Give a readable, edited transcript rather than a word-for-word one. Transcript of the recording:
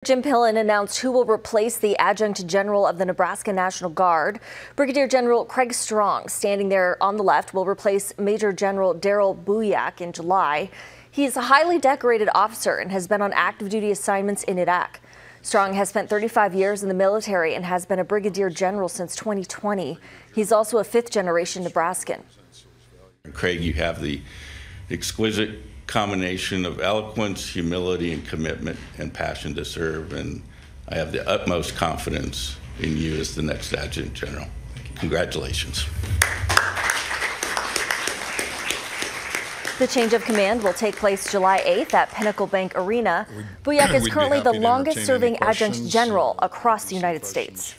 Jim Pillen announced who will replace the adjutant general of the Nebraska National Guard. Brigadier General Craig Strong, standing there on the left, will replace Major General Darrell Bouillac in July. He's a highly decorated officer and has been on active duty assignments in Iraq. Strong has spent 35 years in the military and has been a brigadier general since 2020. He's also a fifth-generation Nebraskan. Craig, you have the exquisite combination of eloquence, humility, and commitment and passion to serve, and I have the utmost confidence in you as the next adjutant general. Congratulations. The change of command will take place July 8th at Pinnacle Bank Arena. Bouillac is currently the longest-serving adjutant general across the United States.